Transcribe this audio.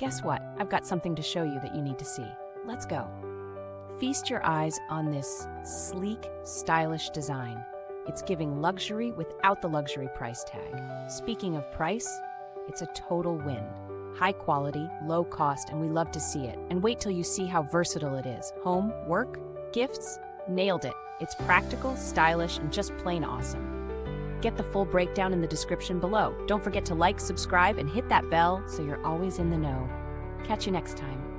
Guess what? I've got something to show you that you need to see. Let's go. Feast your eyes on this sleek, stylish design. It's giving luxury without the luxury price tag. Speaking of price, it's a total win. High quality, low cost, and we love to see it. And wait till you see how versatile it is. Home, work, gifts, nailed it. It's practical, stylish, and just plain awesome. Get the full breakdown in the description below. Don't forget to like, subscribe, and hit that bell so you're always in the know. Catch you next time.